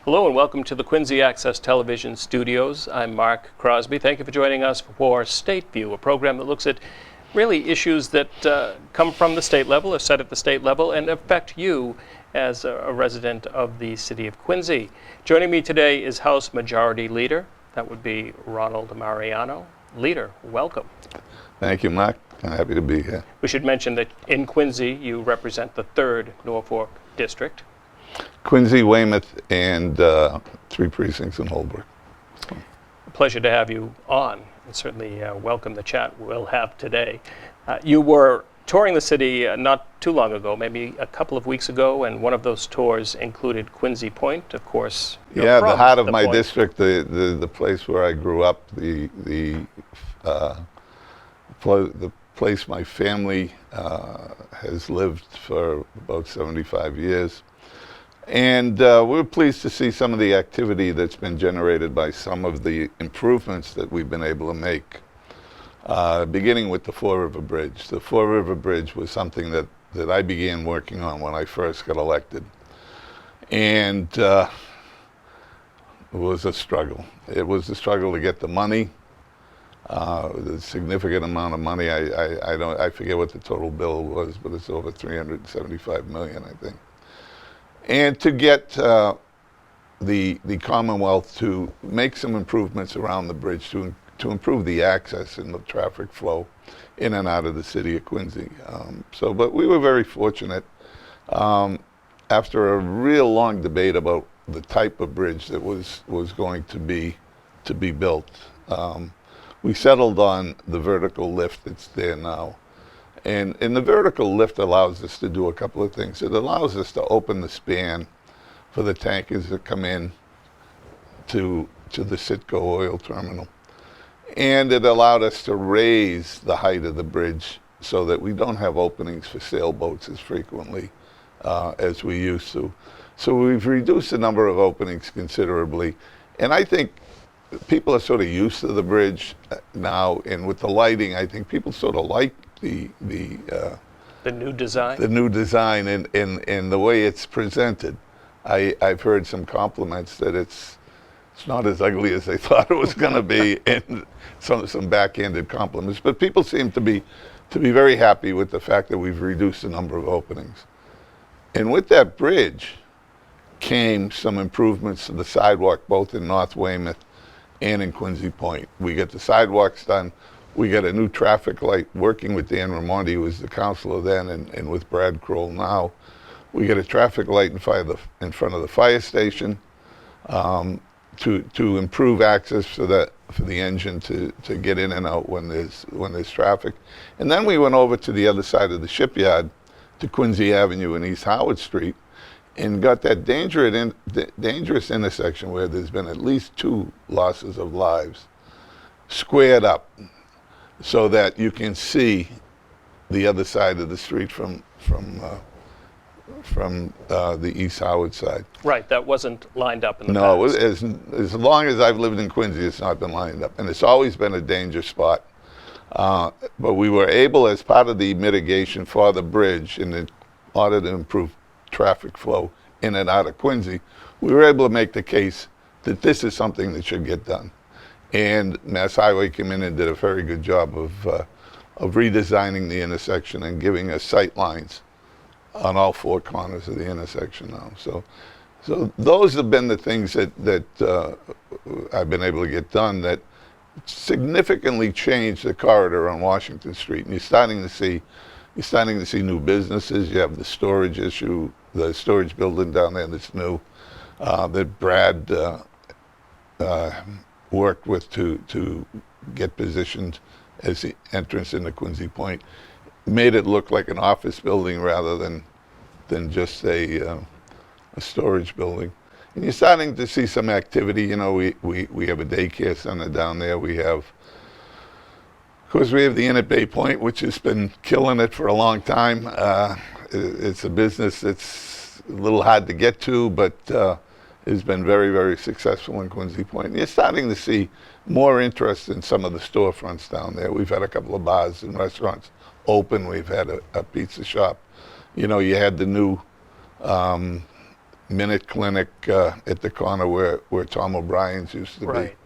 Hello and welcome to the Quincy Access Television studios. I'm Mark Crosby. Thank you for joining us for State View, a program that looks at really issues that come from the state level, are set at the state level, and affect you as a resident of the city of Quincy. Joining me today is House Majority Leader. That would be Ronald Mariano. Leader, welcome. Thank you, Mark. I'm happy to be here. We should mention that in Quincy, you represent the 3rd Norfolk District. Quincy, Weymouth, and 3 precincts in Holbrook. A pleasure to have you on, and certainly welcome the chat we'll have today. You were touring the city not too long ago, maybe a couple of weeks ago, and one of those tours included Quincy Point, of course. Yeah, the heart of my district, the place where I grew up, the place my family has lived for about 75 years. And we're pleased to see some of the activity that's been generated by some of the improvements that we've been able to make, beginning with the Fore River Bridge. The Fore River Bridge was something that I began working on when I first got elected. And it was a struggle. It was a struggle to get the money, the significant amount of money. I forget what the total bill was, but it's over $375 million, I think. And to get the Commonwealth to make some improvements around the bridge to improve the access and the traffic flow in and out of the city of Quincy. But we were very fortunate. After a real long debate about the type of bridge that was going to be built, we settled on the vertical lift that's there now. And the vertical lift allows us to do a couple of things. It allows us to open the span for the tankers that come in to the Citgo oil terminal. And it allowed us to raise the height of the bridge so that we don't have openings for sailboats as frequently as we used to. So we've reduced the number of openings considerably. And I think people are sort of used to the bridge now, and with the lighting, I think people sort of like the new design. The new design and the way it's presented. I've heard some compliments that it's not as ugly as they thought it was going to be, and some backhanded compliments. But people seem to be very happy with the fact that we've reduced the number of openings. And with that bridge came some improvements to the sidewalk, both in North Weymouth and in Quincy Point. We get the sidewalks done. We got a new traffic light, working with Dan Raimondi, who was the councilor then, and with Brad Kroll now. We get a traffic light in front of the fire station to improve access for the engine to get in and out when there's traffic. And then we went over to the other side of the shipyard, to Quincy Avenue and East Howard Street, and got that dangerous intersection where there's been at least 2 losses of lives squared up, so that you can see the other side of the street from the East Howard side. Right, that wasn't lined up in the No, past. as long as I've lived in Quincy, it's not been lined up, and it's always been a danger spot. But we were able, as part of the mitigation for the bridge, in order to improve traffic flow in and out of Quincy, we were able to make the case that this is something that should get done. And Mass Highway came in and did a very good job of redesigning the intersection and giving us sight lines on all 4 corners of the intersection now. So those have been the things that I've been able to get done that significantly changed the corridor on Washington Street. And you're starting to see new businesses. You have the storage issue, the storage building down there that's new, that Brad worked with to get positioned as the entrance into Quincy Point. Made it look like an office building rather than just a storage building. And you're starting to see some activity. You know, we have a daycare center down there. Of course, we have the Inn at Bay Point, which has been killing it for a long time. It's a business that's a little hard to get to, but has been very, very successful in Quincy Point. And you're starting to see more interest in some of the storefronts down there. We've had a couple of bars and restaurants open. We've had a pizza shop. You know, you had the new Minute Clinic at the corner where Tom O'Brien's used to be. Right.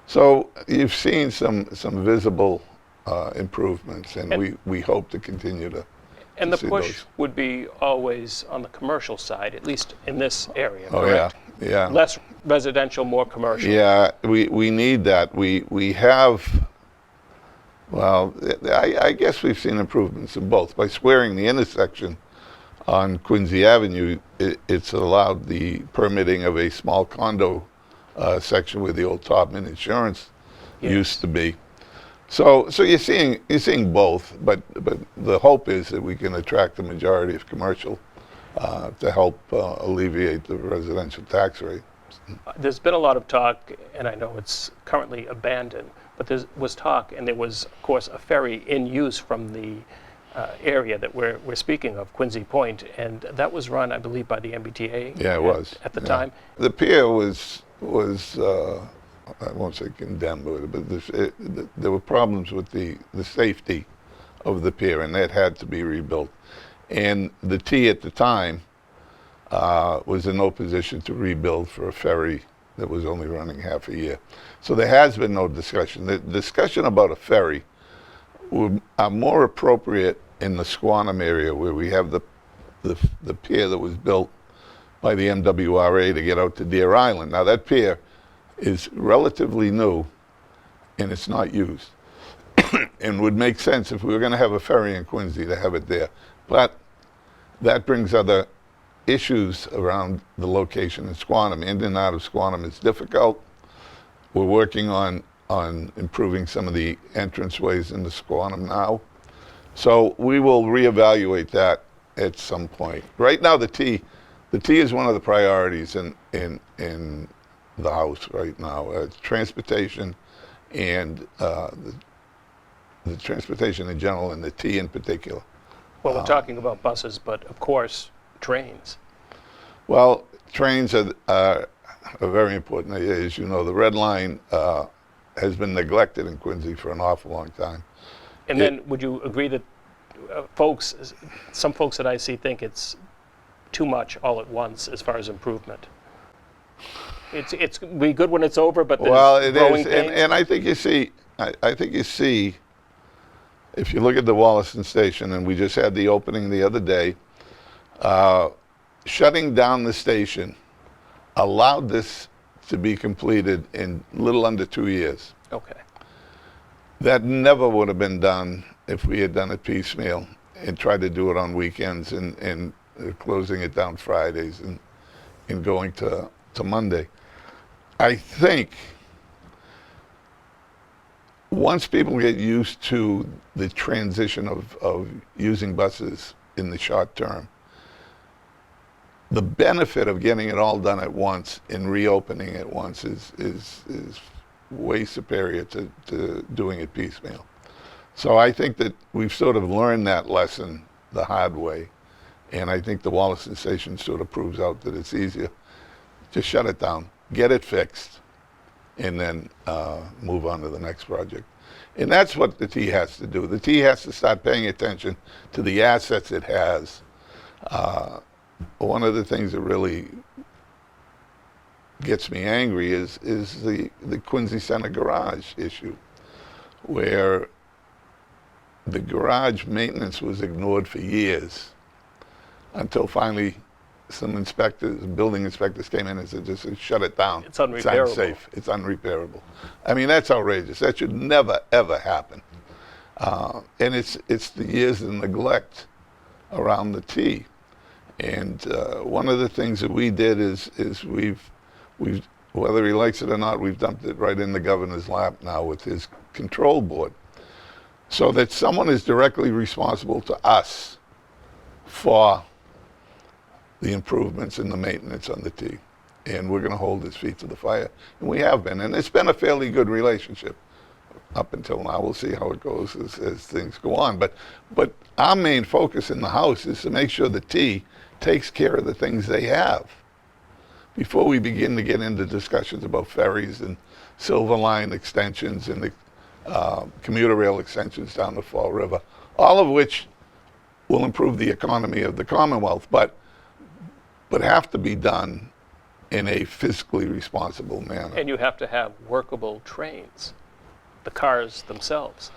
So you've seen some visible improvements, and we hope to continue to And the see push those. would be always on the commercial side, at least in this area, Oh correct? yeah. Less residential, more commercial. Yeah, we need that. We have, well, I guess we've seen improvements in both. By squaring the intersection on Quincy Avenue, it's allowed the permitting of a small condo section where the old Topman Insurance Yes. used to be. So you're seeing both, but the hope is that we can attract the majority of commercial to help alleviate the residential tax rate. There's been a lot of talk, and I know it's currently abandoned, but there was talk, and there was, of course, a ferry in use from the area that we're speaking of, Quincy Point, and that was run, I believe, by the MBTA. Yeah, it was at the yeah. time. The pier was I won't say condemned, but there were problems with the safety of the pier, and that had to be rebuilt. And the T at the time was in no position to rebuild for a ferry that was only running half a year. So there has been no discussion. The discussion about a ferry are more appropriate in the Squantum area, where we have the pier that was built by the MWRA to get out to Deer Island. Now that pier is relatively new and it's not used. And would make sense if we were going to have a ferry in Quincy to have it there. But that brings other issues around the location in Squantum. In and out of Squantum is difficult. We're working on improving some of the entranceways into Squantum now. So we will reevaluate that at some point. Right now, the T is one of the priorities in the House right now. Transportation and the transportation in general, and the T in particular. Well, we're talking about buses, but of course, trains. Well, trains are very important. As you know, the Red Line has been neglected in Quincy for an awful long time. And then, would you agree that some folks that I see think it's too much all at once as far as improvement? It's be good when it's over, but there's Well, it growing is, pains. and I think you see, if you look at the Wollaston Station, and we just had the opening the other day, shutting down the station allowed this to be completed in little under 2 years. Okay. That never would have been done if we had done it piecemeal and tried to do it on weekends and closing it down Fridays and going to Monday. I think once people get used to the transition of using buses in the short term, the benefit of getting it all done at once and reopening at once is way superior to doing it piecemeal. So I think that we've sort of learned that lesson the hard way, and I think the Wollaston Station sort of proves out that it's easier. Just shut it down, get it fixed, and then move on to the next project. And that's what the T has to do. The T has to start paying attention to the assets it has. One of the things that really gets me angry is the Quincy Center garage issue, where the garage maintenance was ignored for years until finally some inspectors, building inspectors came in and said, just shut it down. It's unrepairable. It's unsafe. It's unrepairable. I mean, that's outrageous. That should never, ever happen. And it's the years of neglect around the T. And one of the things that we did is we've whether he likes it or not, we've dumped it right in the governor's lap now with his control board, so that someone is directly responsible to us for the improvements and the maintenance on the T. And we're going to hold his feet to the fire. And we have been. And it's been a fairly good relationship up until now. We'll see how it goes as things go on. But our main focus in the House is to make sure the T takes care of the things they have before we begin to get into discussions about ferries and Silver Line extensions and the commuter rail extensions down the Fall River, all of which will improve the economy of the Commonwealth. But but have to be done in a fiscally responsible manner. And you have to have workable trains, the cars themselves.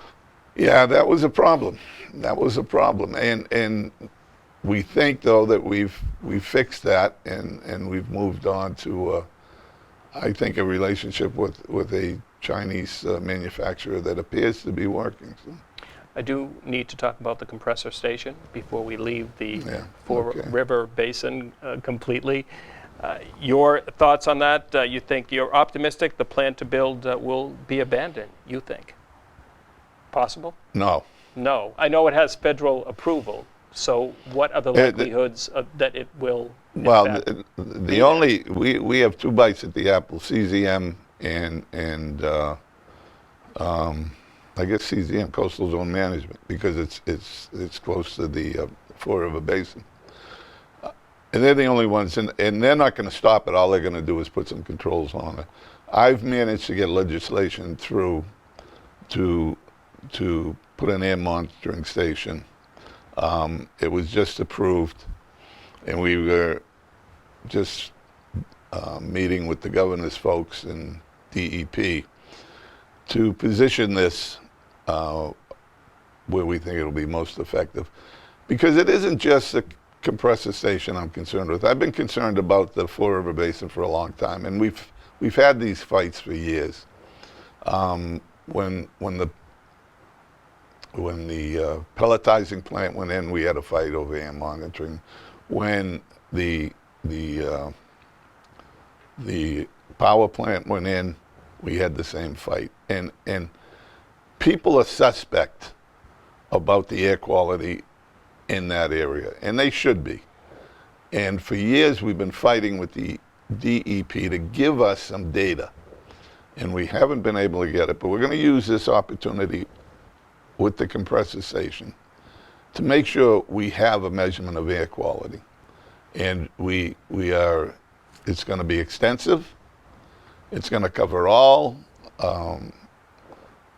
Yeah, that was a problem. That was a problem, and we think though that we've fixed that, and we've moved on to I think a relationship with a Chinese manufacturer that appears to be working. So. I do need to talk about the compressor station before we leave the Yeah, Four okay. River Basin completely. Your thoughts on that? You think you're optimistic the plan to build will be abandoned, you think? Possible? No. No. I know it has federal approval, so what are the likelihoods that it will, in Well, fact, the only we have two bites at the apple: CZM and I guess CZM, Coastal Zone Management, because it's close to the Four River Basin, and they're the only ones, and they're not going to stop it. All they're going to do is put some controls on it. I've managed to get legislation through to put an air monitoring station. It was just approved, and we were just meeting with the governor's folks and DEP to position this where we think it'll be most effective. Because it isn't just the compressor station I'm concerned with. I've been concerned about the Four River Basin for a long time, and we've had these fights for years. When the pelletizing plant went in, we had a fight over air monitoring. When the power plant went in, we had the same fight. And people are suspect about the air quality in that area, and they should be. And for years, we've been fighting with the DEP to give us some data, and we haven't been able to get it. But we're going to use this opportunity with the compressor station to make sure we have a measurement of air quality. And it's going to be extensive. It's going to cover all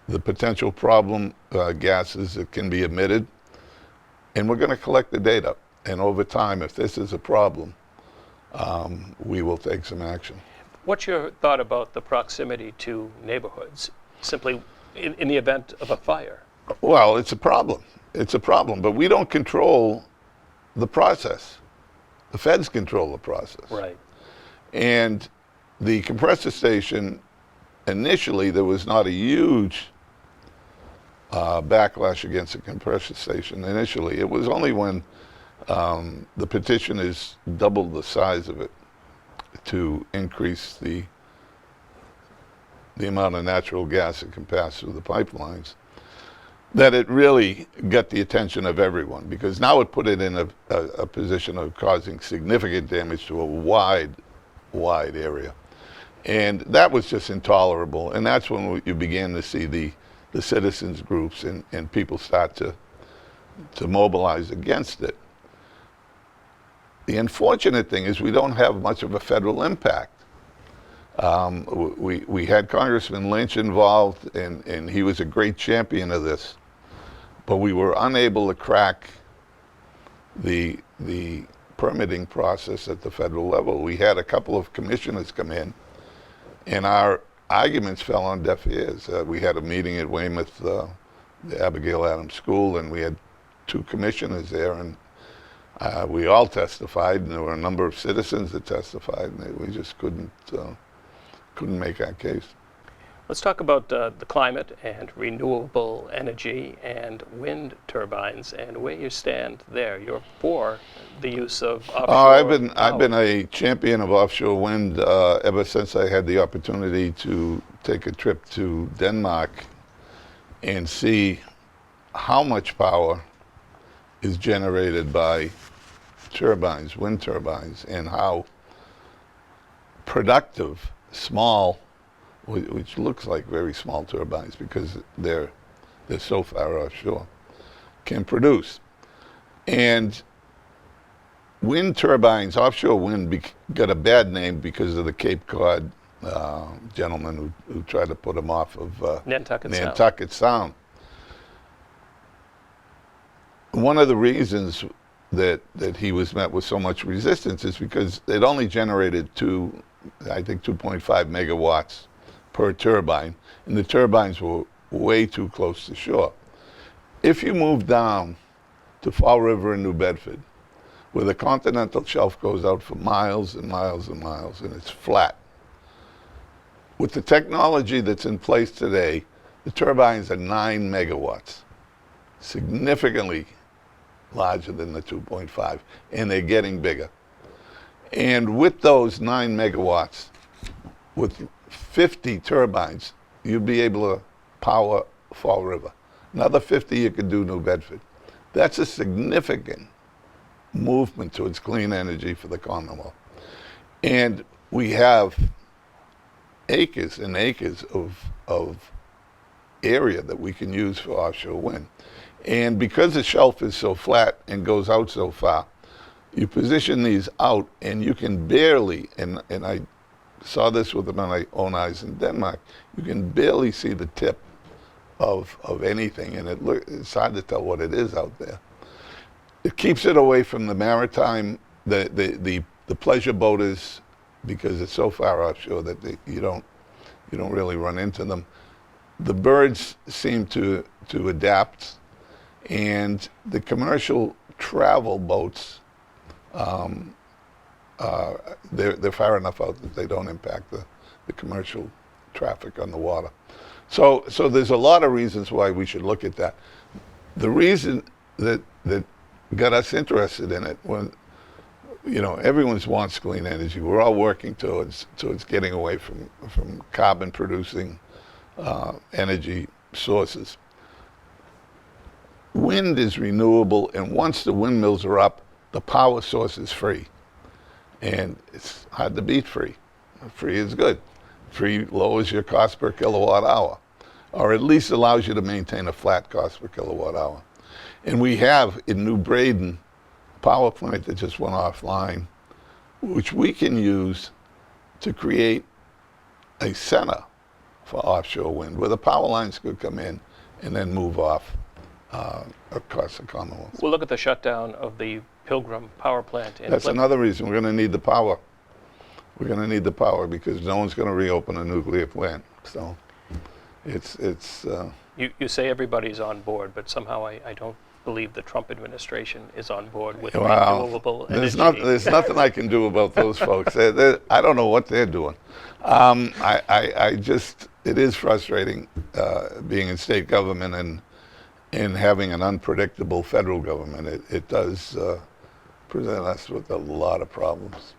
the potential problem gases that can be emitted. And we're going to collect the data. And over time, if this is a problem, we will take some action. What's your thought about the proximity to neighborhoods, simply in the event of a fire? Well, it's a problem. It's a problem, but we don't control the process. The feds control the process. Right. And the compressor station, initially, there was not a huge backlash against the compressor station. Initially, it was only when the petitioners doubled the size of it to increase the amount of natural gas that can pass through the pipelines that it really got the attention of everyone, because now it put it in a position of causing significant damage to a wide area. And that was just intolerable. And that's when you began to see the citizens groups and people start to mobilize against it. The unfortunate thing is we don't have much of a federal impact. We had Congressman Lynch involved, and he was a great champion of this. But we were unable to crack the permitting process at the federal level. We had a couple of commissioners come in, and our arguments fell on deaf ears. We had a meeting at Weymouth, the Abigail Adams School, and we had two commissioners there, and we all testified, and there were a number of citizens that testified, and we just couldn't make our case. Let's talk about the climate and renewable energy and wind turbines and where you stand there. You're for the use of offshore I've been a champion of offshore wind ever since I had the opportunity to take a trip to Denmark and see how much power is generated by turbines, wind turbines, and how productive small, which looks like very small turbines because they're so far offshore, can produce. And wind turbines, offshore wind, got a bad name because of the Cape Cod gentleman who tried to put them off of Nantucket Sound. One of the reasons that he was met with so much resistance is because it only generated I think 2.5 megawatts per turbine, and the turbines were way too close to shore. If you move down to Fall River in New Bedford, where the continental shelf goes out for miles and miles and miles, and it's flat, with the technology that's in place today, the turbines are 9 megawatts, significantly larger than the 2.5, and they're getting bigger. And with those 9 megawatts, with 50 turbines, you'd be able to power Fall River. Another 50 you could do New Bedford. That's a significant movement towards clean energy for the Commonwealth. And we have acres and acres of area that we can use for offshore wind. And because the shelf is so flat and goes out so far, you position these out and you can barely, and I saw this with my own eyes in Denmark, you can barely see the tip of anything, and it's hard to tell what it is out there. It keeps it away from the maritime, the pleasure boaters, because it's so far offshore that you don't really run into them. The birds seem to adapt, and the commercial travel boats, they're far enough out that they don't impact the commercial traffic on the water. So there's a lot of reasons why we should look at that. The reason that got us interested in it, when everyone wants clean energy, we're all working towards getting away from carbon producing energy sources. Wind is renewable, and once the windmills are up, the power source is free. And it's hard to beat free. Free is good. Free lowers your cost per kilowatt hour, or at least allows you to maintain a flat cost per kilowatt hour. And we have in New Braden a power plant that just went offline, which we can use to create a center for offshore wind, where the power lines could come in and then move off across the Commonwealth. We'll look at the shutdown of the Pilgrim power plant in That's Plymouth. another reason we're going to need the power. We're going to need the power because no one's going to reopen a nuclear plant. So it's You say everybody's on board, but somehow I don't believe the Trump administration is on board with Wow. renewable There's energy. there's nothing I can do about those folks. I don't know what they're doing. I just, it is frustrating being in state government and having an unpredictable federal government. It does present us with a lot of problems.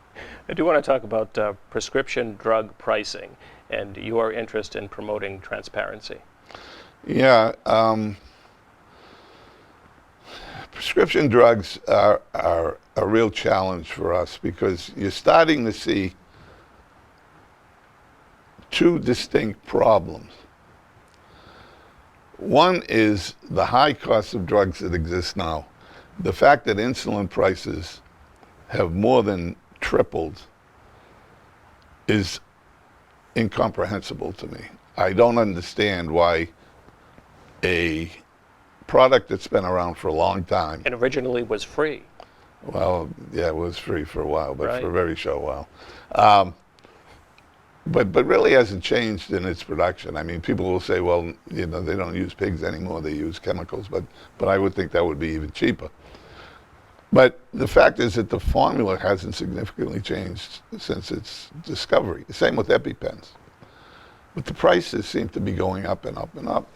I do want to talk about prescription drug pricing and your interest in promoting transparency. Yeah. Prescription drugs are a real challenge for us because you're starting to see two distinct problems. One is the high cost of drugs that exist now. The fact that insulin prices have more than tripled is incomprehensible to me. I don't understand why a product that's been around for a long time. And originally was free. Well, yeah, it was free for a while, but Right. for a very short while. But really hasn't changed in its production. I mean, people will say, well, they don't use pigs anymore, they use chemicals, but I would think that would be even cheaper. But the fact is that the formula hasn't significantly changed since its discovery. Same with EpiPens. But the prices seem to be going up and up and up.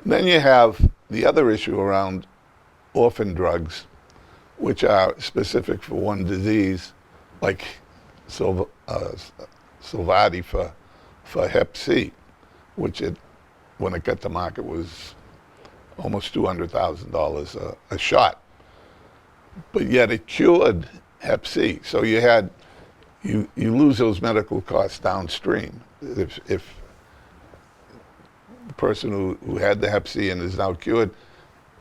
And then you have the other issue around orphan drugs, which are specific for one disease, like Sovaldi for Hep C, which when it got to market was almost $200,000 a shot. But yet it cured Hep C. So you lose those medical costs downstream. If the person who had the Hep C and is now cured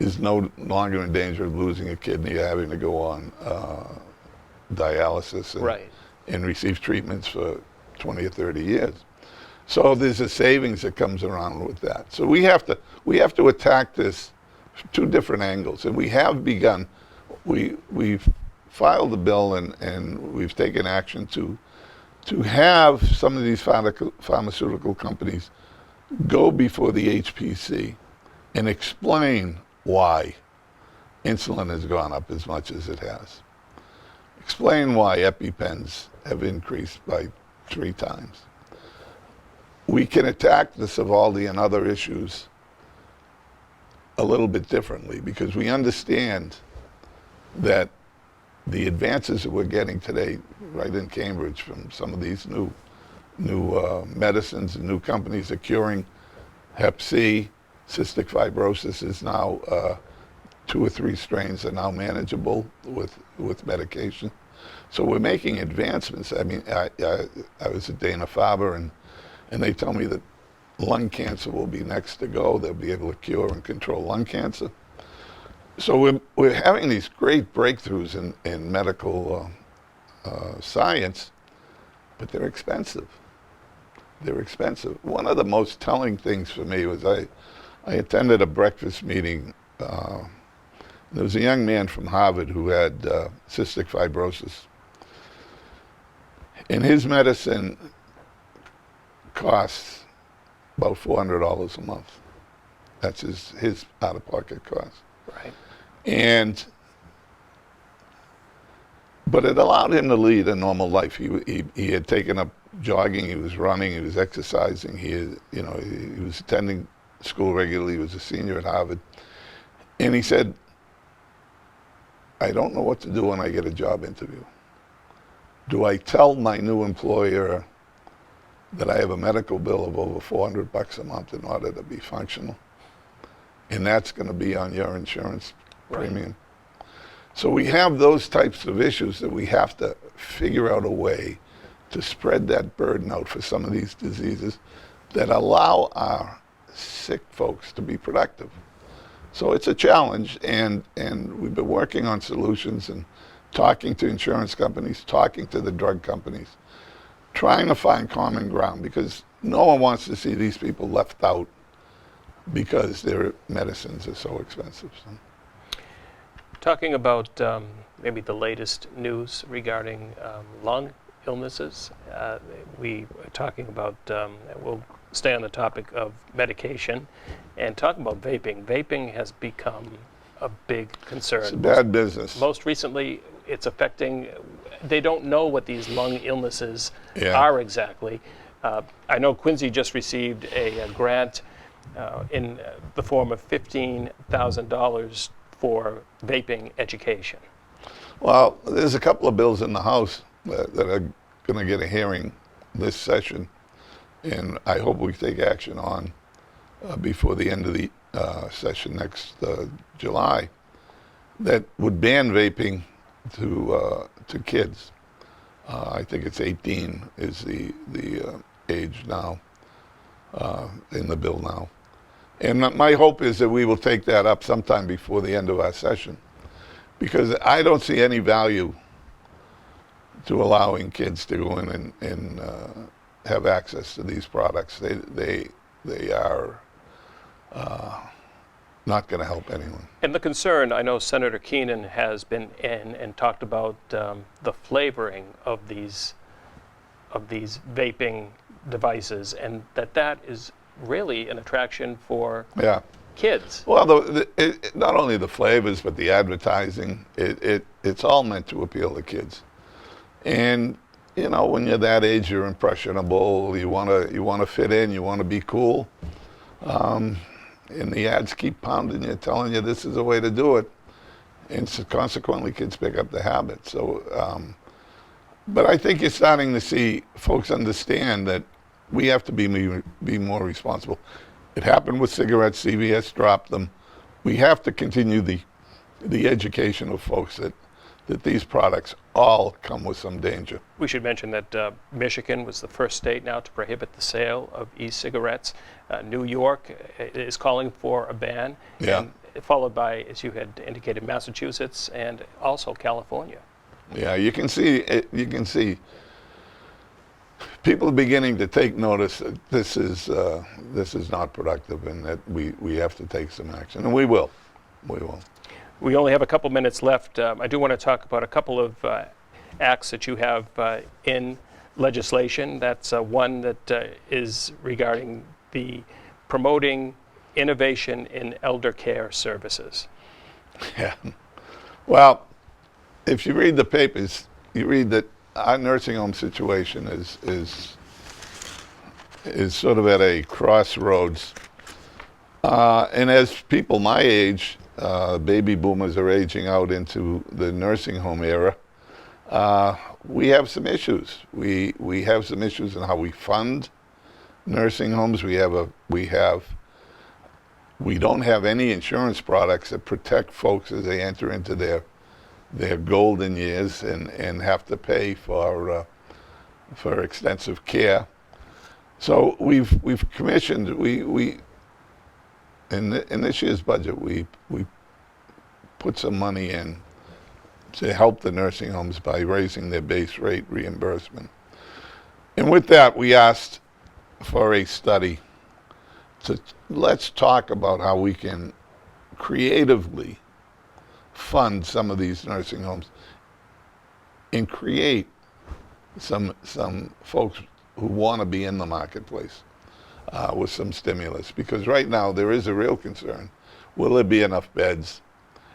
is no longer in danger of losing a kidney or having to go on dialysis and receive treatments for 20 or 30 years. So there's a savings that comes around with that. So we have to attack this from two different angles, and we have begun. we've filed a bill and we've taken action to have some of these pharmaceutical companies go before the HPC and explain why insulin has gone up as much as it has. Explain why EpiPens have increased by 3 times. We can attack the Sovaldi and other issues a little bit differently because we understand that the advances that we're getting today right in Cambridge from some of these new medicines and new companies are curing Hep C, cystic fibrosis is now 2 or 3 strains are now manageable with medication. So we're making advancements. I mean, I was at Dana-Farber and they tell me that lung cancer will be next to go. They'll be able to cure and control lung cancer. So we're having these great breakthroughs in medical science, but they're expensive. They're expensive. One of the most telling things for me was I attended a breakfast meeting. There was a young man from Harvard who had cystic fibrosis. And his medicine costs about $400 a month. That's his out-of-pocket cost. Right. But it allowed him to lead a normal life. He had taken up jogging, he was running, he was exercising, he was attending school regularly, he was a senior at Harvard. And he said, I don't know what to do when I get a job interview. Do I tell my new employer that I have a medical bill of over $400 a month in order to be functional? And that's going to be on your insurance premium. So we have those types of issues that we have to figure out a way to spread that burden out for some of these diseases that allow our sick folks to be productive. So it's a challenge, and we've been working on solutions and talking to insurance companies, talking to the drug companies, trying to find common ground because no one wants to see these people left out because their medicines are so expensive. So. Talking about maybe the latest news regarding lung illnesses, we are talking about, we'll stay on the topic of medication and talk about vaping. Vaping has become a big concern. It's a bad business. Most recently, it's affecting, they don't know what these lung illnesses are exactly. I know Quincy just received a grant in the form of $15,000 for vaping education. Well, there's a couple of bills in the House that are going to get a hearing this session, and I hope we take action on before the end of the session next July, that would ban vaping to kids. I think it's 18 is the age now in the bill now. And my hope is that we will take that up sometime before the end of our session, because I don't see any value to allowing kids to go in and have access to these products. They are not going to help anyone. And the concern, I know Senator Keenan has been in and talked about the flavoring of these vaping devices, and that is really an attraction for kids. Well, not only the flavors, but the advertising. It's all meant to appeal to kids. And you know, when you're that age, you're impressionable. You want to fit in. You want to be cool. And the ads keep pounding you, telling you this is the way to do it. And so consequently, kids pick up the habit. So, but I think you're starting to see folks understand that we have to be more responsible. It happened with cigarettes. CVS dropped them. We have to continue the education of folks that these products all come with some danger. We should mention that Michigan was the first state now to prohibit the sale of e-cigarettes. New York is calling for a ban, and followed by, as you had indicated, Massachusetts and also California. Yeah, you can see people are beginning to take notice that this is not productive, and that we have to take some action, and we will. We only have a couple minutes left. I do want to talk about a couple of acts that you have in legislation. That's one that is regarding the promoting innovation in elder care services. Yeah. Well, if you read the papers, you read that our nursing home situation is sort of at a crossroads. And as people my age, baby boomers are aging out into the nursing home era, we have some issues. We have some issues in how we fund nursing homes. We don't have any insurance products that protect folks as they enter into their golden years and have to pay for extensive care. So we've commissioned in this year's budget we put some money in to help the nursing homes by raising their base rate reimbursement. And with that, we asked for a study let's talk about how we can creatively fund some of these nursing homes and create some folks who want to be in the marketplace with some stimulus. Because right now there is a real concern. Will there be enough beds?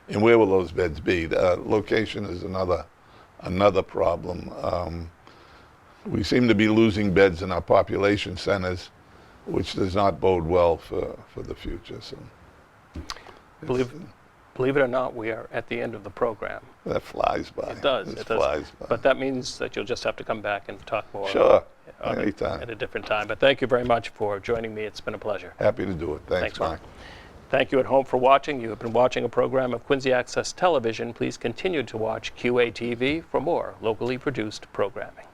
And where will those beds be? Location is another problem. We seem to be losing beds in our population centers, which does not bode well for the future. So, Believe it or not, we are at the end of the program. that flies by. It does. It It does. flies by. But that means that you'll just have to come back and talk more. Sure, on it anytime. at a different time. But thank you very much for joining me. It's been a pleasure. Happy to do it. Thanks, Mark. Mark. Thank you at home for watching. You have been watching a program of Quincy Access Television. Please continue to watch QATV for more locally produced programming.